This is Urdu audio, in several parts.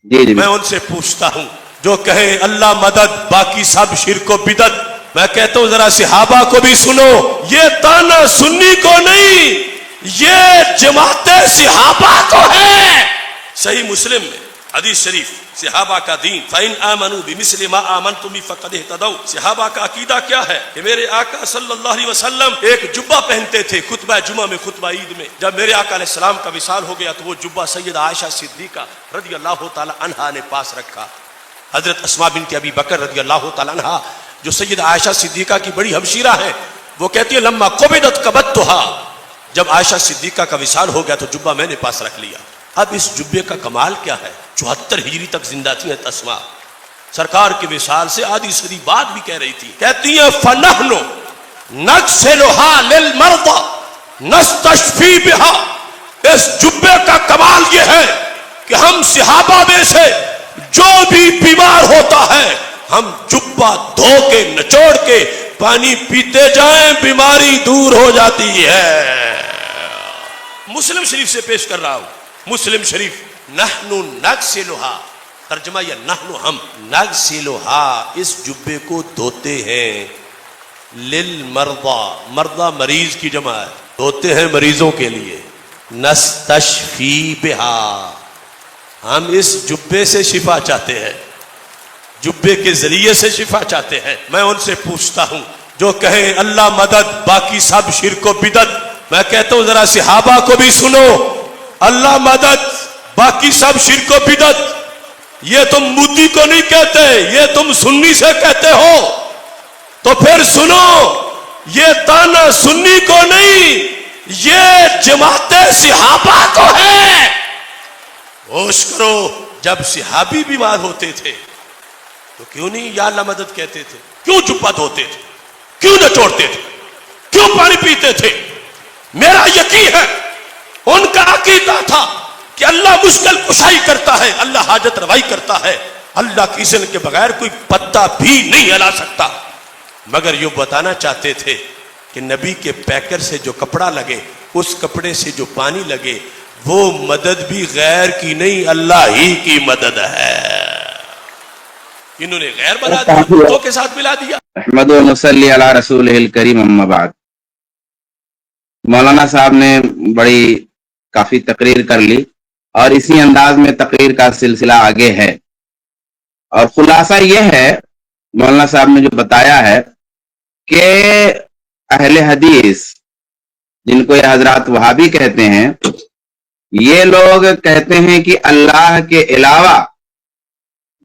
جی جی میں ان سے پوچھتا ہوں جو کہیں اللہ مدد باقی سب شرک و بدعت، میں کہتا ہوں ذرا صحابہ کو بھی سنو، یہ تانا سنی کو نہیں، یہ جماعت صحابہ کو ہے۔ صحیح مسلم میں حدیث شریف، صحابہ کا دین فَإِنْ آمَنُوا بِمِثْلِ مَا آمَنْتُمْ بِهِ فَقَدِ اهْتَدَوْا۔ صحابہ کا عقیدہ کیا ہے کہ میرے آقا صلی اللہ علیہ وسلم ایک جبہ پہنتے تھے خطبہ جمعہ میں، خطبہ عید میں۔ جب میرے آقا علیہ السلام کا وصال ہو گیا تو وہ جبہ سیدہ عائشہ صدیقہ رضی اللہ تعالی عنہا نے پاس رکھا۔ حضرت اسماء بنت ابی بکر رضی اللہ تعالی عنہا جو سیدہ عائشہ صدیقہ کی بڑی ہمشیرہ ہیں، وہ کہتی ہے لما قبضت قبضتها، جب عائشہ صدیقہ کا وصال ہو گیا تو جبہ میں نے پاس رکھ لیا۔ اب اس جبے کا کمال کیا ہے؟ 74 ہجری تک زندہ تھی اسماء، سرکار کے وصال سے آدھی صدی بعد بھی کہہ رہی تھی، کہتی ہیں فنحن نغسلها للمرضى نستشفی بها۔ اس جبے کا کمال یہ ہے کہ ہم صحابہ میں سے جو بھی بیمار ہوتا ہے ہم جبہ دھو کے نچوڑ کے پانی پیتے جائیں، بیماری دور ہو جاتی ہے۔ مسلم شریف سے پیش کر رہا ہوں، مسلم شریف، نحن نغسلها، ترجمہ یہ نحن ہم، نغسلها اس جبے کو دھوتے ہیں، للمرضى، مرضى مریض کی جمع ہے، دھوتے ہیں مریضوں کے لیے، نستشفی بها، ہم اس جبے سے شفا چاہتے ہیں، جبے کے ذریعے سے شفا چاہتے ہیں۔ میں ان سے پوچھتا ہوں جو کہیں اللہ مدد باقی سب شرک و بدعت، میں کہتا ہوں ذرا صحابہ کو بھی سنو، اللہ مدد باقی سب شرک و بدعت، یہ تم مودی کو نہیں کہتے، یہ تم سنی سے کہتے ہو، تو پھر سنو، یہ تانا سنی کو نہیں، یہ جماعت صحابہ کو ہے۔ ہوش کرو، جب صحابی بیمار ہوتے تھے تو کیوں نہیں یا اللہ مدد کہتے تھے؟ کیوں جبہ دھوتے تھے؟ کیوں نچوڑتے تھے؟ کیوں پانی پیتے تھے؟ میرا یقین ہے ان کا عقیدہ تھا کہ اللہ مشکل کشائی کرتا ہے، اللہ حاجت روائی کرتا ہے، اللہ کی اذن کے بغیر کوئی پتا بھی نہیں ہلا سکتا، مگر یہ بتانا چاہتے تھے کہ نبی کے پیکر سے جو کپڑا لگے، اس کپڑے سے جو پانی لگے، وہ مدد بھی غیر کی نہیں، اللہ ہی کی مدد ہے۔ انہوں نے غیر بنا دیا، بتوں کے ساتھ ملا دیا۔ احمد و نصلی علی رسول الکریم، اما بعد۔ مولانا صاحب نے بڑی کافی تقریر کر لی اور اسی انداز میں تقریر کا سلسلہ آگے ہے، اور خلاصہ یہ ہے مولانا صاحب نے جو بتایا ہے کہ اہل حدیث، جن کو یہ حضرات وہابی کہتے ہیں، یہ لوگ کہتے ہیں کہ اللہ کے علاوہ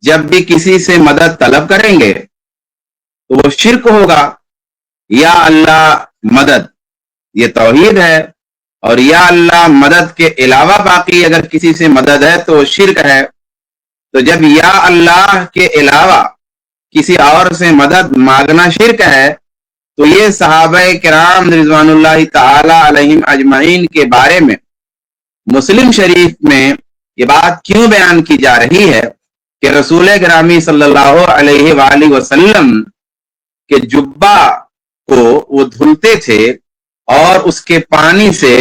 جب بھی کسی سے مدد طلب کریں گے تو وہ شرک ہوگا، یا اللہ مدد یہ توحید ہے، اور یا اللہ مدد کے علاوہ باقی اگر کسی سے مدد ہے تو وہ شرک ہے۔ تو جب یا اللہ کے علاوہ کسی اور سے مدد مانگنا شرک ہے تو یہ صحابہ کرام رضوان اللہ تعالی علیہم اجمعین کے بارے میں مسلم شریف میں یہ بات کیوں بیان کی جا رہی ہے کہ رسول گرامی صلی اللہ علیہ وآلہ وسلم کے جبہ کو وہ دھلتے تھے اور اس کے پانی سے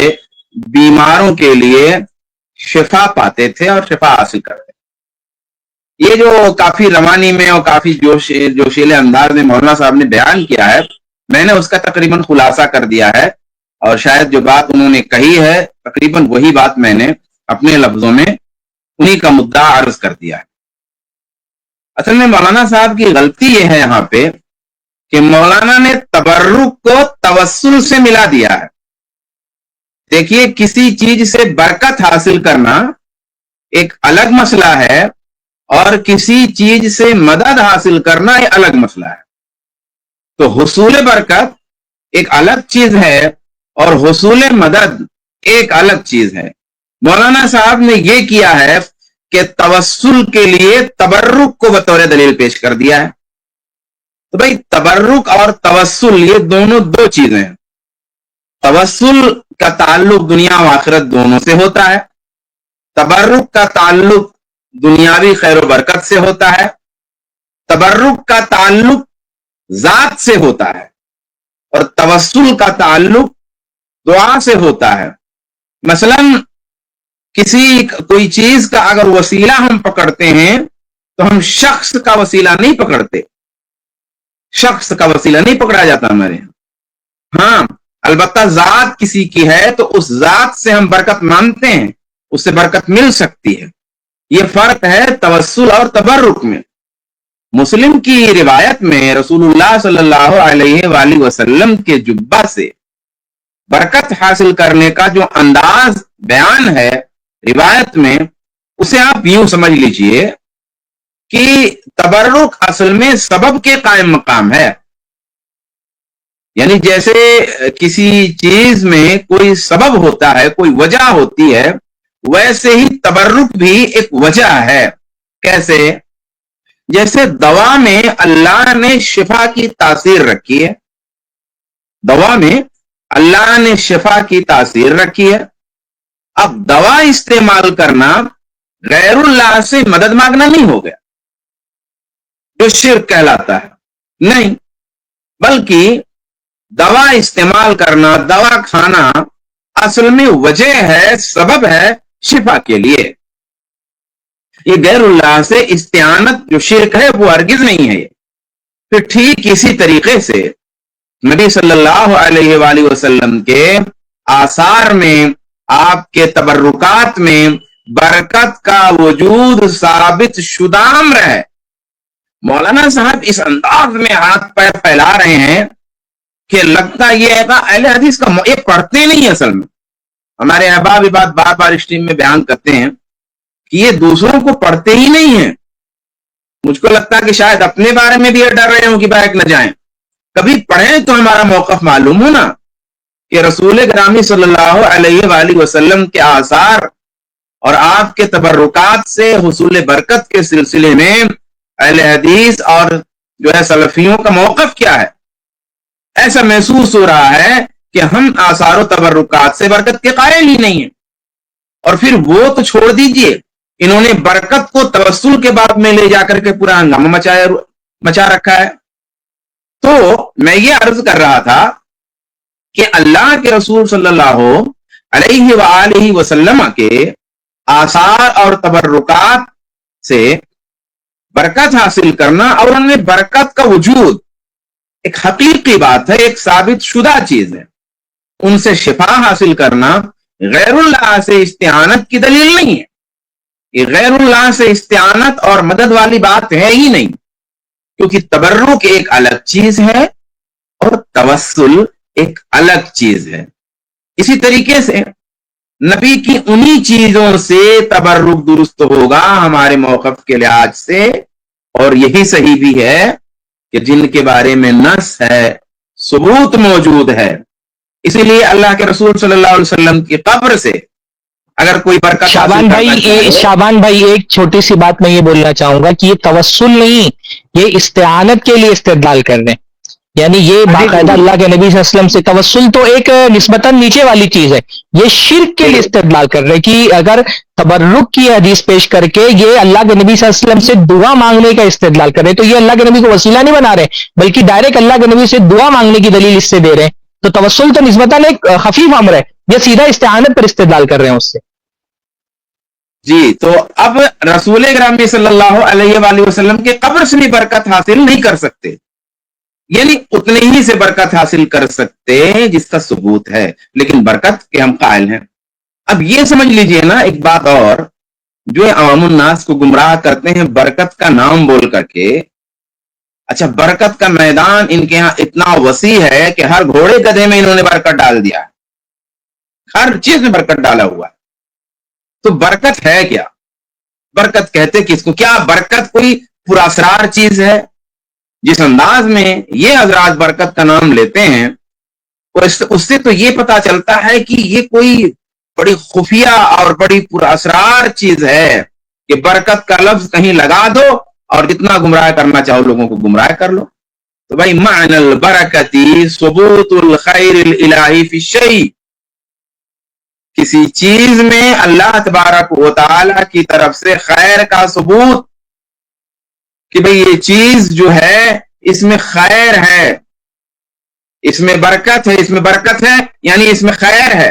بیماروں کے لیے شفا پاتے تھے اور شفا حاصل کرتے تھے۔ یہ جو کافی روانی میں اور کافی جوشیلے انداز میں مولانا صاحب نے بیان کیا ہے، میں نے اس کا تقریباً خلاصہ کر دیا ہے، اور شاید جو بات انہوں نے کہی ہے تقریباً وہی بات میں نے اپنے لفظوں میں انہی کا مدعا عرض کر دیا ہے۔ اصل میں مولانا صاحب کی غلطی یہ ہے یہاں پہ کہ مولانا نے تبرک کو توسل سے ملا دیا ہے۔ دیکھیے، کسی چیز سے برکت حاصل کرنا ایک الگ مسئلہ ہے اور کسی چیز سے مدد حاصل کرنا ایک الگ مسئلہ ہے۔ تو حصول برکت ایک الگ چیز ہے اور حصول مدد ایک الگ چیز ہے۔ مولانا صاحب نے یہ کیا ہے کہ توسل کے لیے تبرک کو بطور دلیل پیش کر دیا ہے۔ تو بھائی، تبرک اور توسل یہ دونوں دو چیزیں ہیں۔ توسل کا تعلق دنیا و آخرت دونوں سے ہوتا ہے، تبرک کا تعلق دنیاوی خیر و برکت سے ہوتا ہے، تبرک کا تعلق ذات سے ہوتا ہے، اور توسل کا تعلق دعا سے ہوتا ہے۔ مثلا کوئی چیز کا اگر وسیلہ ہم پکڑتے ہیں تو ہم شخص کا وسیلہ نہیں پکڑتے، شخص کا وسیلہ نہیں پکڑا جاتا ہمارے یہاں. ہاں البتہ ذات کسی کی ہے تو اس ذات سے ہم برکت مانتے ہیں، اس سے برکت مل سکتی ہے. یہ فرق ہے توسل اور تبرک میں. مسلم کی روایت میں رسول اللہ صلی اللہ علیہ وآلہ وسلم کے جبہ سے برکت حاصل کرنے کا جو انداز بیان ہے روایت میں، اسے آپ یوں سمجھ لیجئے کہ تبرک اصل میں سبب کے قائم مقام ہے. یعنی جیسے کسی چیز میں کوئی سبب ہوتا ہے، کوئی وجہ ہوتی ہے، ویسے ہی تبرک بھی ایک وجہ ہے. کیسے؟ جیسے دوا میں اللہ نے شفا کی تاثیر رکھی ہے، دوا میں اللہ نے شفا کی تاثیر رکھی ہے. اب دوا استعمال کرنا غیر اللہ سے مدد مانگنا نہیں ہو گیا جو شرک کہلاتا ہے، نہیں، بلکہ دوا استعمال کرنا، دوا کھانا اصل میں وجہ ہے، سبب ہے شفا کے لیے. یہ غیر اللہ سے استعانت جو شرک ہے وہ ہرگز نہیں ہے. پھر ٹھیک اسی طریقے سے نبی صلی اللہ علیہ وآلہ وسلم کے آثار میں، آپ کے تبرکات میں برکت کا وجود ثابت شدہ امر ہے. مولانا صاحب اس انداز میں ہاتھ پیر پھیلا رہے ہیں کہ لگتا یہ ہے کہ اہل حدیث کا یہ پڑھتے نہیں. اصل میں ہمارے احباب بات بار بار اسٹریم میں بیان کرتے ہیں کہ یہ دوسروں کو پڑھتے ہی نہیں ہیں. مجھ کو لگتا ہے کہ شاید اپنے بارے میں بھی یہ ڈر رہے ہوں کہ بہک نہ جائیں. کبھی پڑھیں تو ہمارا موقف معلوم ہو نا کہ رسول گرامی صلی اللہ علیہ وآلہ وسلم کے آثار اور آپ کے تبرکات سے حصول برکت کے سلسلے میں اہل حدیث اور جو ہے سلفیوں کا موقف کیا ہے. ایسا محسوس ہو رہا ہے کہ ہم آثار و تبرکات سے برکت کے قائل ہی نہیں ہیں. اور پھر وہ تو چھوڑ دیجئے، انہوں نے برکت کو توسل کے باب میں لے جا کر کے پورا ہنگامہ مچا رکھا ہے. تو میں یہ عرض کر رہا تھا کہ اللہ کے رسول صلی اللہ علیہ وآلہ وسلم کے آثار اور تبرکات سے برکت حاصل کرنا، اور ان میں برکت کا وجود ایک حقیقی بات ہے، ایک ثابت شدہ چیز ہے. ان سے شفا حاصل کرنا غیر اللہ سے استعانت کی دلیل نہیں ہے. یہ غیر اللہ سے استعانت اور مدد والی بات ہے ہی نہیں، کیونکہ تبرک ایک الگ چیز ہے اور توسل ایک الگ چیز ہے. اسی طریقے سے نبی کی انہی چیزوں سے تبرک درست ہوگا ہمارے موقف کے لحاظ سے، اور یہی صحیح بھی ہے کہ جن کے بارے میں نص ہے، ثبوت موجود ہے. اسی لیے اللہ کے رسول صلی اللہ علیہ وسلم کی قبر سے اگر کوئی برکت شابان بھائی ایک چھوٹی سی بات میں یہ بولنا چاہوں گا کہ یہ توسل نہیں، یہ استعانت کے لیے استدلال کر رہے ہیں. یعنی یہ باقاعدہ اللہ کے نبی صلی اللہ علیہ وسلم سے توسل تو ایک نسبتاً نیچے والی چیز ہے، یہ شرک کے لیے استدلال کر رہے کہ اگر تبرک کی حدیث پیش کر کے یہ اللہ کے نبی صلی اللہ علیہ وسلم سے دعا مانگنے کا استدلال کر رہے تو یہ اللہ کے نبی کو وسیلہ نہیں بنا رہے، بلکہ ڈائریکٹ اللہ کے نبی سے دعا مانگنے کی دلیل اس سے دے رہے ہیں. تو توسل تو نسبتاً ایک خفیف امر ہے، یہ سیدھا استعانت پر استدلال کر رہے ہیں اس سے. جی تو اب رسول گرامی صلی اللہ علیہ وآلہ وسلم کے قبر سے بھی برکت حاصل نہیں کر سکتے، یعنی اتنے ہی سے برکت حاصل کر سکتے جس کا ثبوت ہے، لیکن برکت کے ہم قائل ہیں. اب یہ سمجھ لیجئے نا ایک بات اور، جو عوام الناس کو گمراہ کرتے ہیں برکت کا نام بول کر کے. اچھا برکت کا میدان ان کے ہاں اتنا وسیع ہے کہ ہر گھوڑے گدھے میں انہوں نے برکت ڈال دیا، ہر چیز میں برکت ڈالا ہوا. تو برکت ہے کیا؟ برکت کہتے کس کو؟ کیا برکت کوئی پراسرار چیز ہے؟ جس انداز میں یہ حضرات برکت کا نام لیتے ہیں اس سے تو یہ پتا چلتا ہے کہ یہ کوئی بڑی خفیہ اور بڑی پراسرار چیز ہے کہ برکت کا لفظ کہیں لگا دو اور جتنا گمراہ کرنا چاہو لوگوں کو گمراہ کر لو. تو بھائی معنی البرکتی ثبوت الخیر الالہی فی الشیء، کسی چیز میں اللہ تبارک و تعالی کی طرف سے خیر کا ثبوت کہ بھئی یہ چیز جو ہے اس میں خیر ہے، اس میں برکت ہے، اس میں برکت ہے یعنی اس میں خیر ہے،